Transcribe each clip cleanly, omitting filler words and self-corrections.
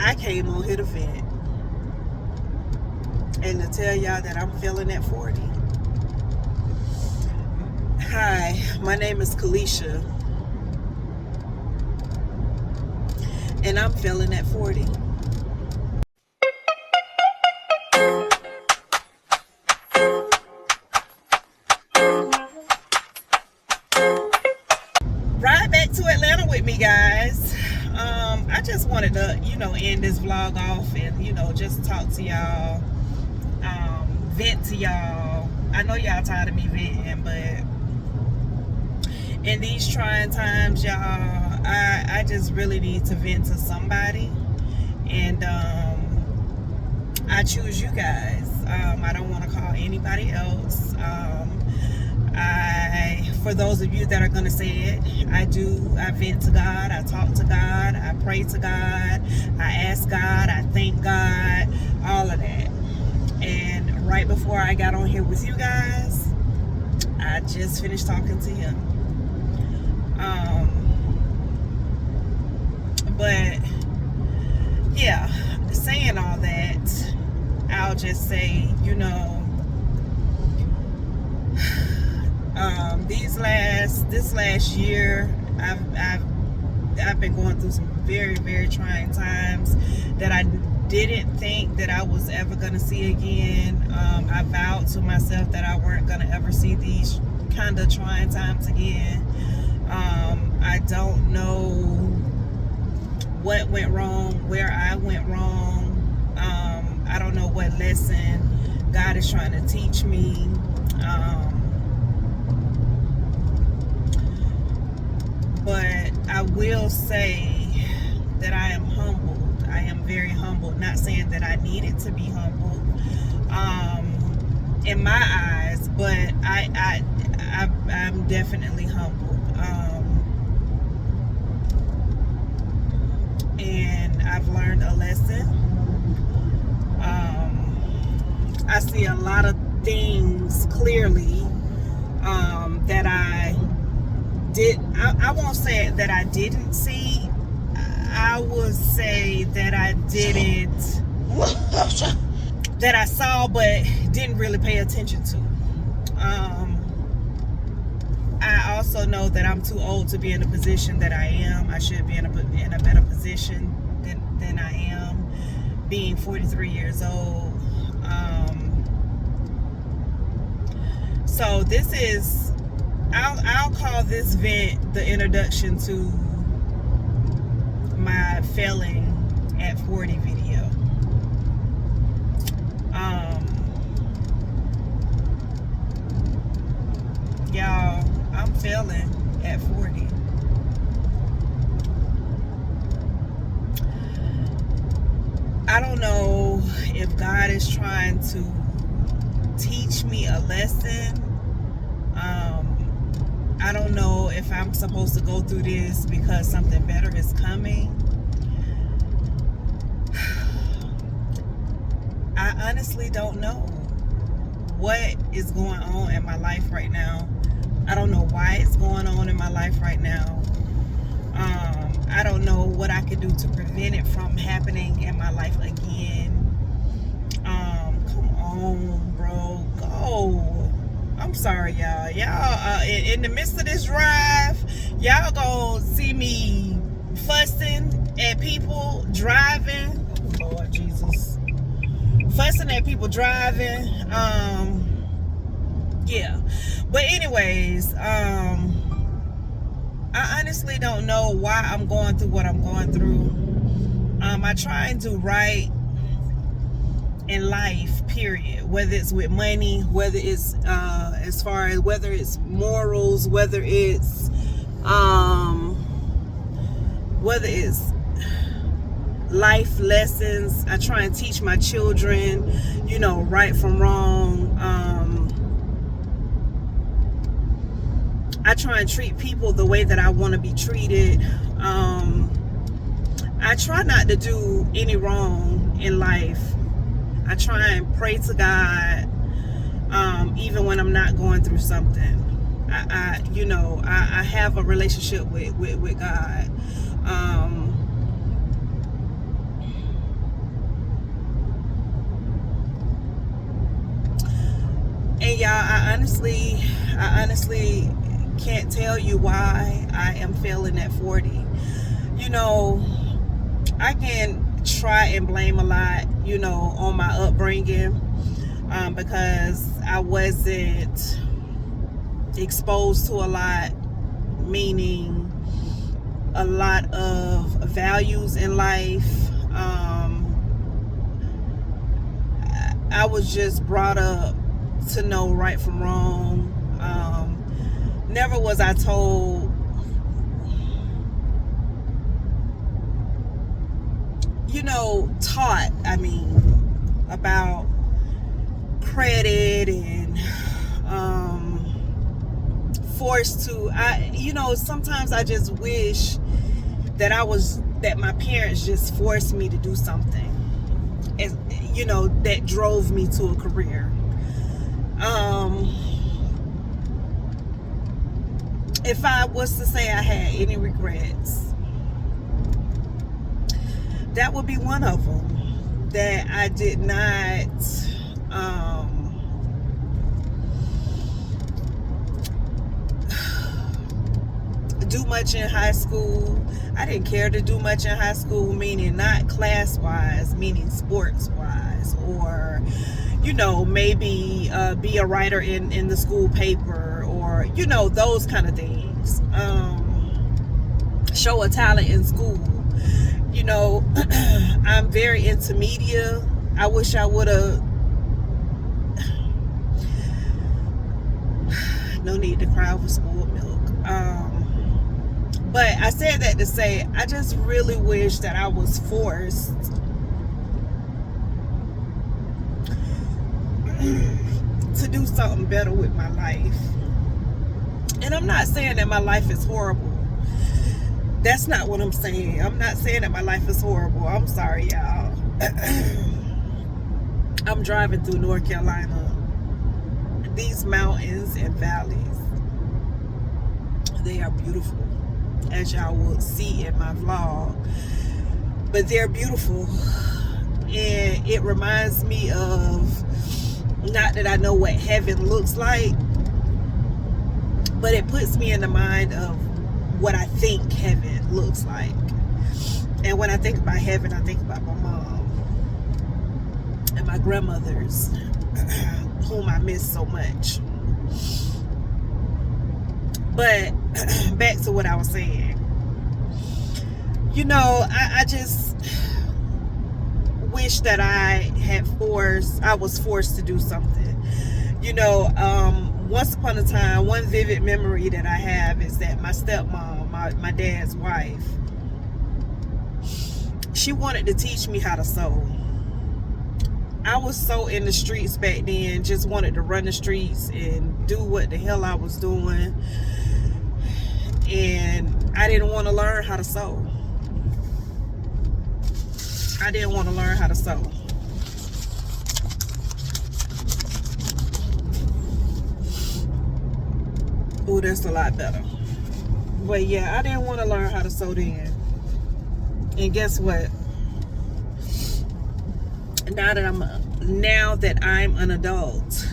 I came on here to vent and to tell y'all that I'm feeling at 40. Hi, my name is LISHA, and I'm feeling at 40. Ride back to Atlanta with me, guys. I just wanted to, end this vlog off and, just talk to y'all, vent to y'all. I know y'all tired of me venting, but in these trying times, y'all, I just really need to vent to somebody, and I choose you guys. I don't want to call anybody else. For those of you that are going to say it, I vent to God, I talk to God, I pray to God, I ask God, I thank God, all of that. And right before I got on here with you guys, I just finished talking to him. But yeah, saying all that, I'll just say, this last year, I've been going through some very, very trying times that I didn't think that I was ever gonna see again. I vowed to myself that I weren't gonna ever see these kind of trying times again. I don't know what went wrong, where I went wrong. I don't know what lesson God is trying to teach me. But I will say that I am humbled. I am very humbled. Not saying that I needed to be humbled in my eyes, but I'm definitely humbled. And I've learned a lesson. I see a lot of things clearly that I won't say that I didn't see. I would say that I didn't, that I saw but didn't really pay attention to. I also know that I'm too old to be in the position that I am. I should be in a better position than I am, being 43 years old. So this is, I'll call this vent the introduction to my failing at 40 video. Y'all, I'm failing at 40. I don't know if God is trying to teach me a lesson. I don't know if I'm supposed to go through this because something better is coming. I honestly don't know what is going on in my life right now. I don't know why it's going on in my life right now. I don't know what I could do to prevent it from happening in my life again. Come on, bro, go. I'm sorry, y'all. Y'all, in the midst of this drive, y'all gonna see me fussing at people driving. Oh, Lord Jesus. Fussing at people driving. Yeah. But anyways, I honestly don't know why I'm going through what I'm going through. I try and do right in life, period, whether it's with money, whether it's as far as whether it's morals, whether it's life lessons. I try and teach my children, right from wrong. I try and treat people the way that I want to be treated. I try not to do any wrong in life. I try and pray to God, even when I'm not going through something. I have a relationship with God. y'all, I honestly can't tell you why I am failing at 40. You know, I can try and blame a lot, on my upbringing, because I wasn't exposed to a lot, meaning a lot of values in life. I was just brought up to know right from wrong. Never was I taught, about credit and forced to. Sometimes I just wish that my parents just forced me to do something, that drove me to a career. If I was to say I had any regrets, that would be one of them, that I did not do much in high school. I didn't care to do much in high school, meaning not class-wise, meaning sports-wise, or maybe be a writer in the school paper, or those kind of things. Show a talent in school. I'm very into media. I wish I would have. No need to cry over spoiled milk. But I said that to say, I just really wish that I was forced to do something better with my life. And I'm not saying that my life is horrible. That's not what I'm saying. I'm not saying that my life is horrible. I'm sorry, y'all. I'm driving through North Carolina. These mountains and valleys, they are beautiful, as y'all will see in my vlog. But they're beautiful. And it reminds me of, not that I know what heaven looks like, but it puts me in the mind of what I think heaven looks like. And when I think about heaven, I think about my mom and my grandmothers, whom I miss so much. But back to what I was saying. I just wish that I was forced to do something. Once upon a time, one vivid memory that I have is that my stepmom, my dad's wife, she wanted to teach me how to sew. I was so in the streets back then, just wanted to run the streets and do what the hell I was doing. And I didn't want to learn how to sew. I didn't want to learn how to sew. Oh, that's a lot better. But yeah, I didn't want to learn how to sew then. And guess what? Now that I'm an adult,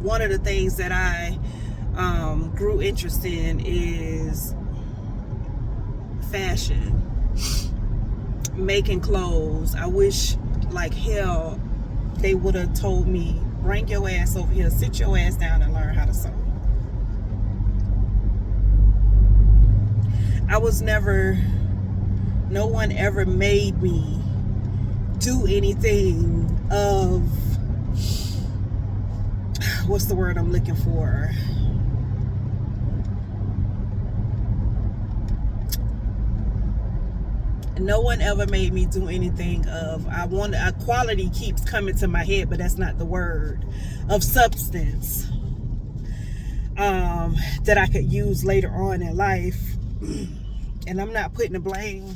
one of the things that I grew interest in is fashion, making clothes. I wish like hell they would have told me, bring your ass over here, sit your ass down and learn how to sew. No one ever made me do anything of, what's the word I'm looking for? No one ever made me do anything of, a quality keeps coming to my head, but that's not the word, of substance, that I could use later on in life. And I'm not putting the blame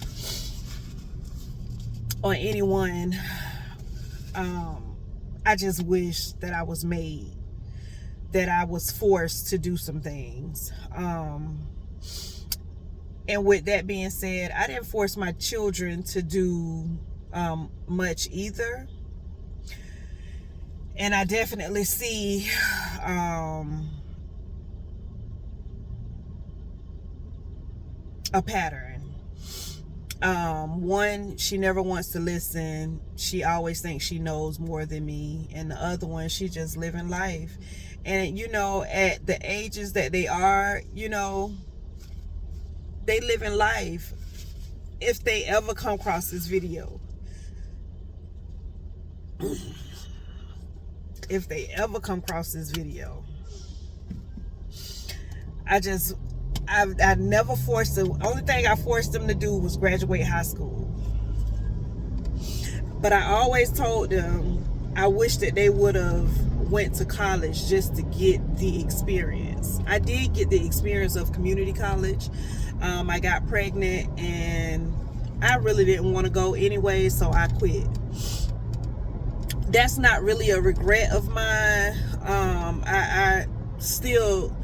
on anyone. I just wish that I was made, that I was forced to do some things. And with that being said, I didn't force my children to do much either. And I definitely see a pattern. One, she never wants to listen. She always thinks she knows more than me. And the other one, she just living life. And you know, at the ages that they are, you know, they live in life. If they ever come across this video, if they ever come across this video, I never forced them. Only thing I forced them to do was graduate high school. But I always told them I wish that they would have went to college just to get the experience. I did get the experience of community college. I got pregnant and I really didn't want to go anyway, so I quit. That's not really a regret of mine. I still,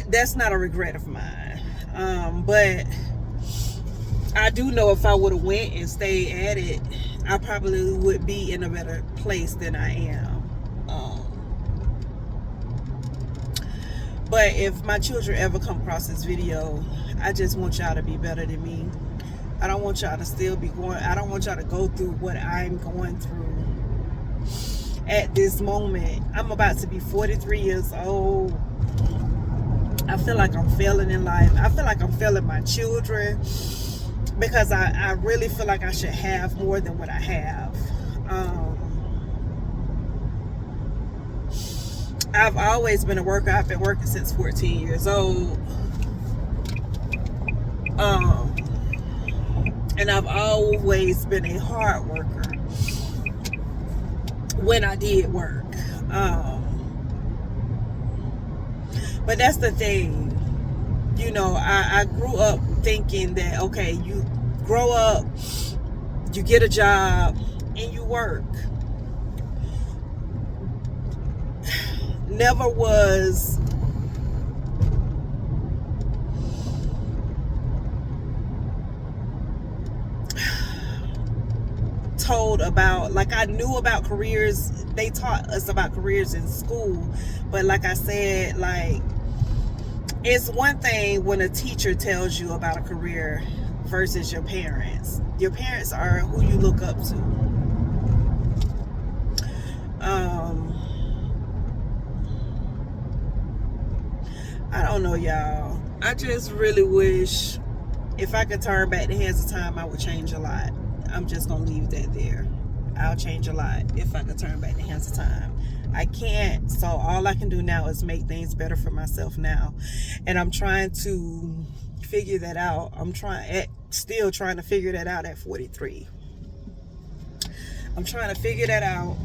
that's not a regret of mine. But I do know if I would have went and stayed at it, I probably would be in a better place than I am. But if my children ever come across this video, I just want y'all to be better than me. I don't want y'all to still be going, I don't want y'all to go through what I'm going through at this moment. I'm about to be 43 years old. I feel like I'm failing in life. I feel like I'm failing my children because I really feel like I should have more than what I have. I've always been a worker. I've been working since 14 years old. And I've always been a hard worker when I did work. But that's the thing. You know, I grew up thinking that, okay, you grow up, you get a job, and you work. Never was told about, like, I knew about careers. They taught us about careers in school, but like I said, like, it's one thing when a teacher tells you about a career versus your parents. Your parents are who you look up to. I don't know, y'all. I just really wish if I could turn back the hands of time, I would change a lot. I'm just gonna leave that there. I'll change a lot if I could turn back the hands of time. I can't, so all I can do now is make things better for myself now. And I'm trying to figure that out. Still trying to figure that out at 43. I'm trying to figure that out.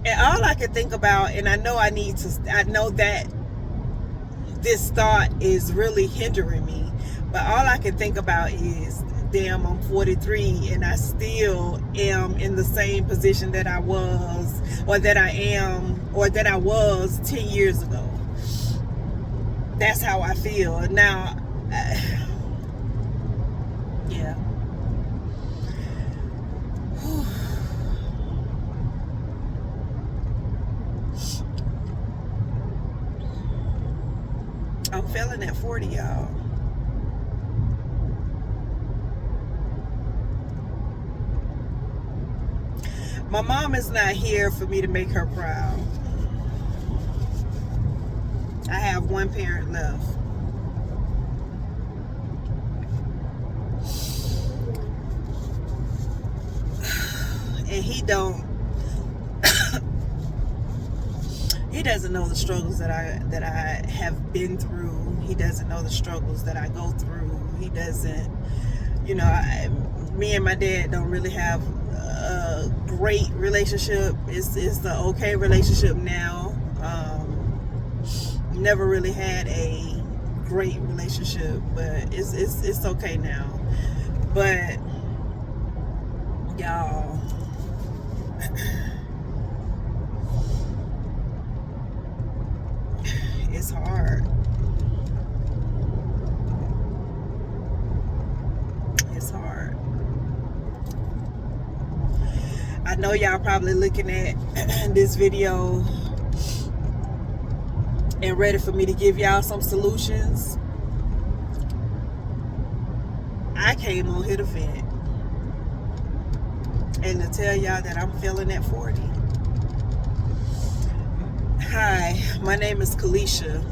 And all I can think about, and I know that this thought is really hindering me, but all I can think about is, damn, I'm 43 and I still am in the same position that I was, or that I am, or that I was 10 years ago. That's how I feel now. Yeah. I'm feeling at 40, y'all. My mom is not here for me to make her proud. I have one parent left. And he doesn't know the struggles that I have been through. He doesn't know the struggles that I go through. He doesn't, you know, me and my dad don't really have a great relationship. It's the okay relationship now. Never really had a great relationship, but it's okay now. But y'all, it's hard. I know y'all probably looking at this video and ready for me to give y'all some solutions. I came on here to vent and to tell y'all that I'm feeling at 40. Hi, my name is LISHA,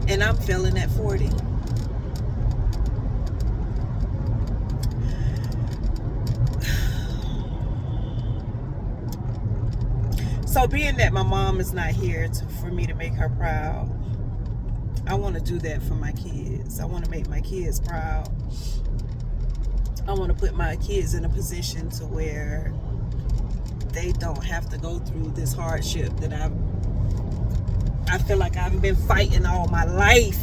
and I'm feeling at 40. So being that my mom is not here for me to make her proud, I want to do that for my kids. I want to make my kids proud. I want to put my kids in a position to where they don't have to go through this hardship that I feel like I've been fighting all my life.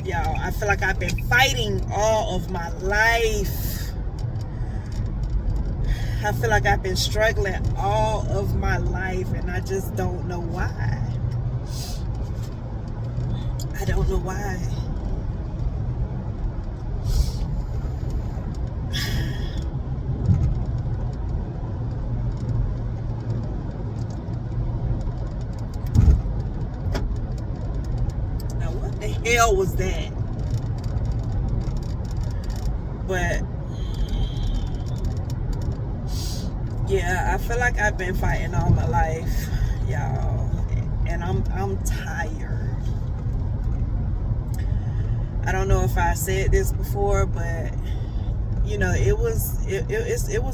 Y'all, I feel like I've been fighting all of my life. I feel like I've been struggling all of my life, and I just don't know why. I don't know why. Now, what the hell was that? But yeah, I feel like I've been fighting all my life, y'all, and I'm tired. I don't know if I said this before, but you know, it was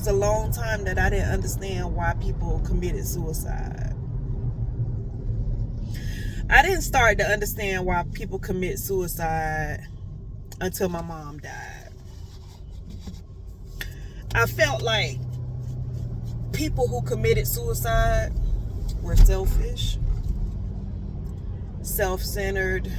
a long time that I didn't understand why people committed suicide. I didn't start to understand why people commit suicide until my mom died. I felt like people who committed suicide were selfish, self-centered,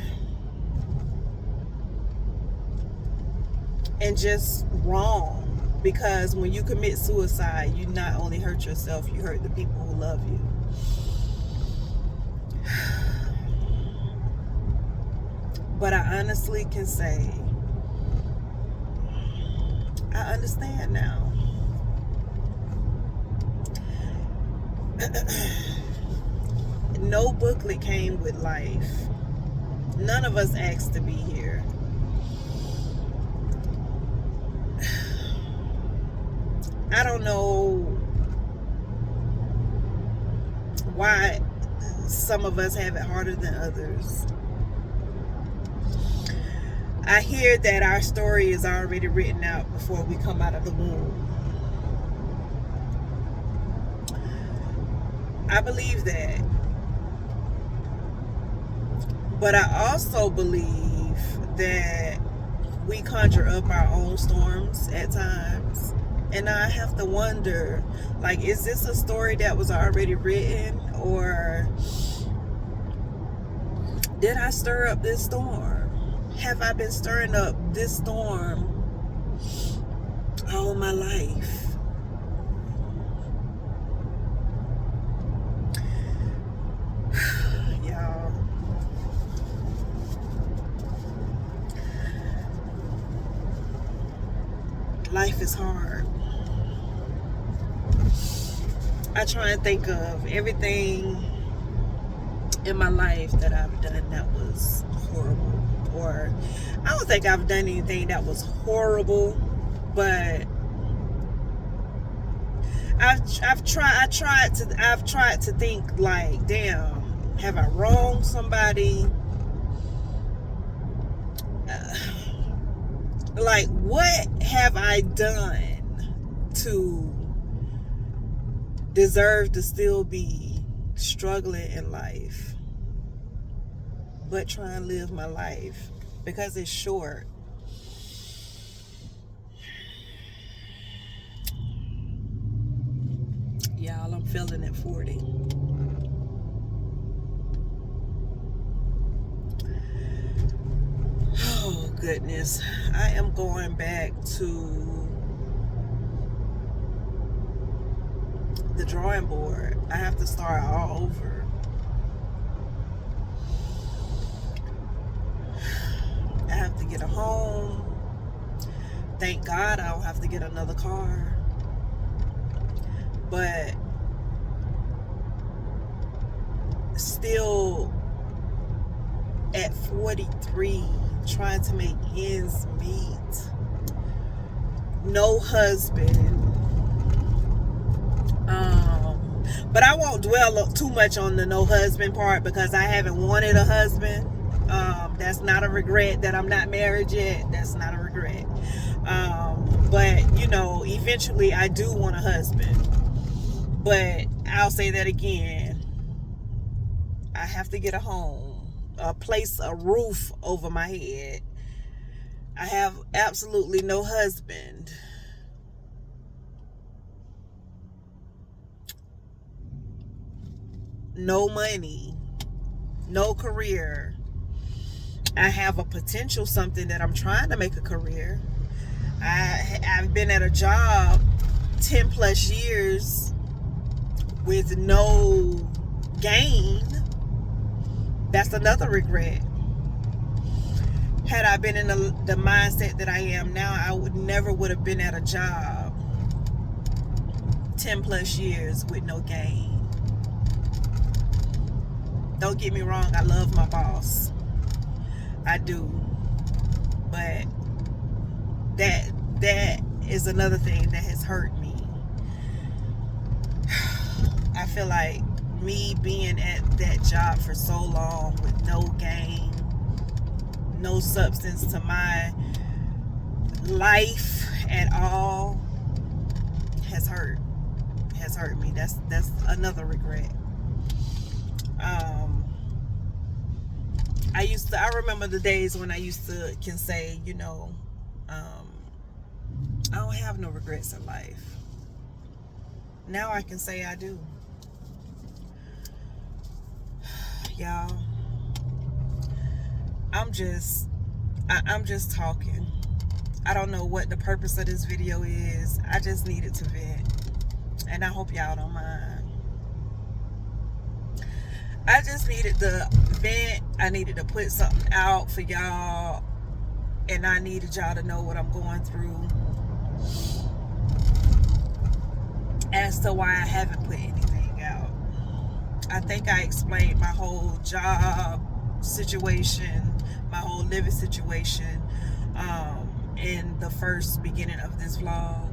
and just wrong. Because when you commit suicide, you not only hurt yourself, you hurt the people who love you. But I honestly can say, I understand now. No booklet came with life. None of us asked to be here. I don't know why some of us have it harder than others. I hear that our story is already written out before we come out of the womb. I believe that. But I also believe that we conjure up our own storms at times. And I have to wonder, like, is this a story that was already written? Or did I stir up this storm? Have I been stirring up this storm all my life? Y'all, life is hard. I try and think of everything in my life that I've done that was horrible. Or I don't think I've done anything that was horrible, but I've tried to think like, damn, have I wronged somebody? Like, what have I done to deserve to still be struggling in life, but try and live my life because it's short? Y'all, I'm feeling at 40. Oh goodness, I am going back to the drawing board. I have to start all over. I have to get a home. Thank God I don't have to get another car. But still, at 43, trying to make ends meet, no husband. But I won't dwell too much on the no husband part, because I haven't wanted a husband. That's not a regret that I'm not married yet. That's not a regret. But you know, eventually I do want a husband. But I'll say that again. I have to get a home, a place, a roof over my head. I have absolutely no husband. No money. No career. I have a potential something that I'm trying to make a career. I've been at a job 10 plus years with no gain. That's another regret. Had I been in the mindset that I am now, I would have been at a job 10 plus years with no gain. Don't get me wrong, I love my boss. I do. But that is another thing that has hurt me. I feel like me being at that job for so long with no gain, no substance to my life at all, has hurt me. That's another regret. I remember the days when I can say, you know, I don't have no regrets in life. Now I can say I do. Y'all, I'm just talking. I don't know what the purpose of this video is. I just needed to vent, and I hope y'all don't mind. I just needed to vent. I needed to put something out for y'all, and I needed y'all to know what I'm going through as to why I haven't put anything out. I think I explained my whole job situation, my whole living situation, in the first beginning of this vlog.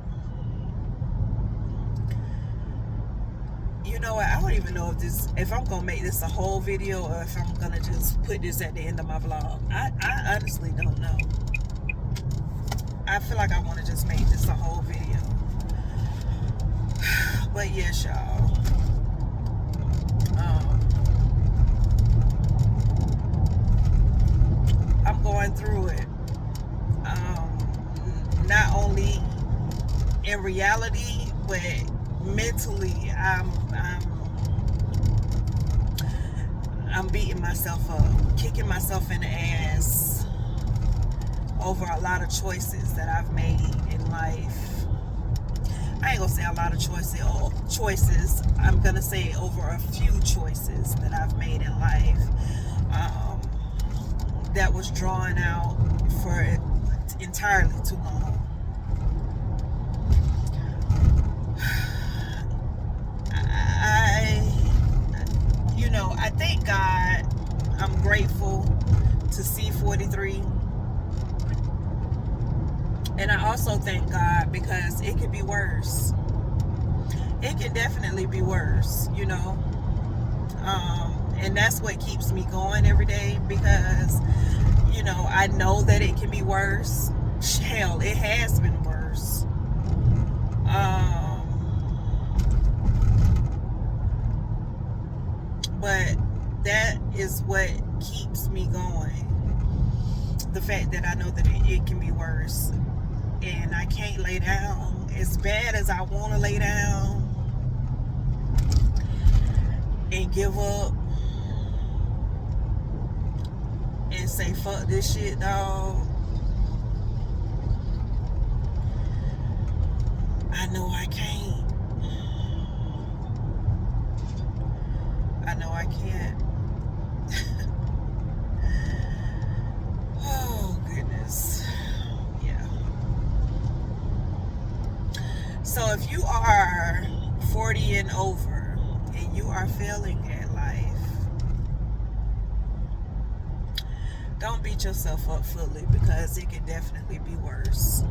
You know what? I don't even know if I'm gonna make this a whole video, or if I'm gonna just put this at the end of my vlog. I honestly don't know. I feel like I want to just make this a whole video. But yes, y'all. I'm going through it. Not only in reality, but mentally, I'm beating myself up, kicking myself in the ass over a lot of choices that I've made in life. I ain't gonna say a lot of choices. I'm gonna say over a few choices that I've made in life that was drawn out for entirely too long. I thank God. I'm grateful to see 43. And I also thank God because it could be worse. It can definitely be worse, you know. And that's what keeps me going every day, because, you know, I know that it can be worse. Hell, it has been worse. But that is what keeps me going. The fact that I know that it can be worse. And I can't lay down. As bad as I want to lay down and give up and say, fuck this shit, dog. I know I can't. I know I can't. Oh, goodness. Yeah. So if you are 40 and over and you are failing at life, don't beat yourself up fully, because it can definitely be worse.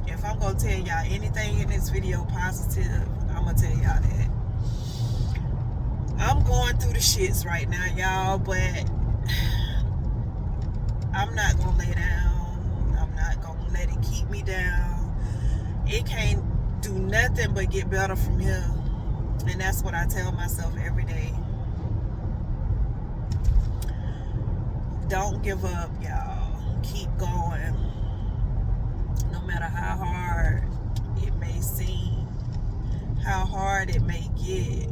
If I'm going to tell y'all anything in this video positive, I'm going to tell y'all that. I'm going through the shits right now, y'all, but I'm not going to lay down. I'm not going to let it keep me down. It can't do nothing but get better from here. And that's what I tell myself every day. Don't give up, y'all. Keep going. No matter how hard it may seem, how hard it may get,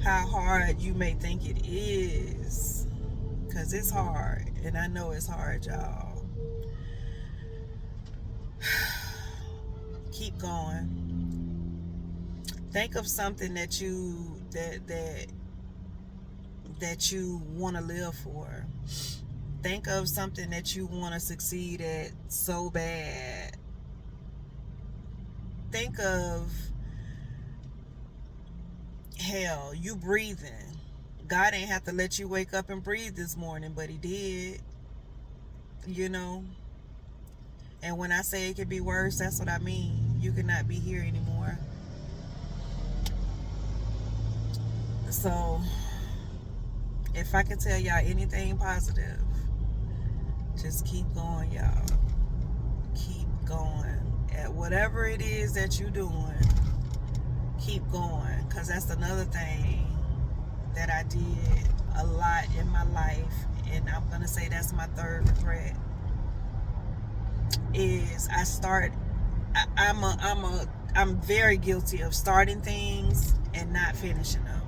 how hard you may think it is, because it's hard, and I know it's hard, y'all. Keep going. Think of something that you that you want to live for. Think of something that you want to succeed at so bad. Think of, hell, you breathing. God ain't have to let you wake up and breathe this morning, but he did. You know? And when I say it could be worse, that's what I mean. You could not be here anymore. So, if I could tell y'all anything positive, just keep going, y'all. Keep going. At whatever it is that you're doing, keep going. Because that's another thing that I did a lot in my life. And I'm going to say that's my third regret. Is I'm very guilty of starting things and not finishing them.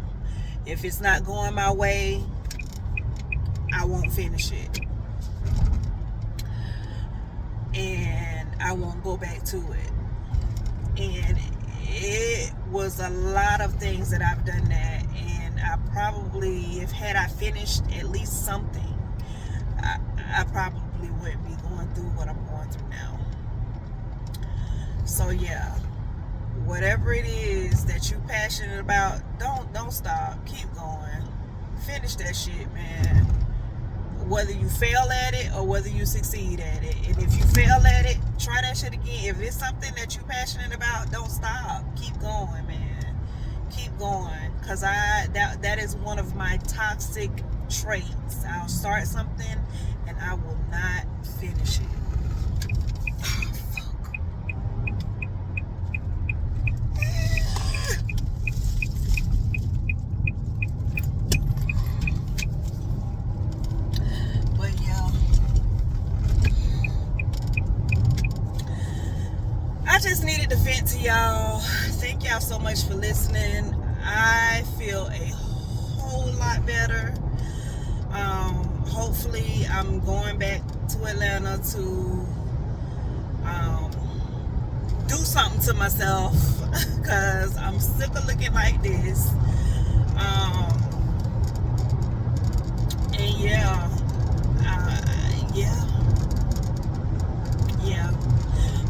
If it's not going my way, I won't finish it. And I won't go back to it. And it was a lot of things that I've done that, and I probably, if had I finished at least something, I probably wouldn't be going through what I'm going through now. So yeah, whatever it is that you're passionate about, don't stop. Keep going. Finish that shit, man. Whether you fail at it or whether you succeed at it. And if you fail at it, try that shit again. If it's something that you're passionate about, don't stop. Keep going, man. Keep going. Because that is one of my toxic traits. I'll start something and I will not finish it. I just needed to vent to y'all. Thank y'all so much for listening. I feel a whole lot better. Hopefully I'm going back to Atlanta to do something to myself, because I'm sick of looking like this. And yeah.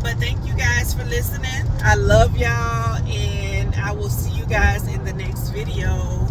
But thank you guys for listening. I love y'all, and I will see you guys in the next video.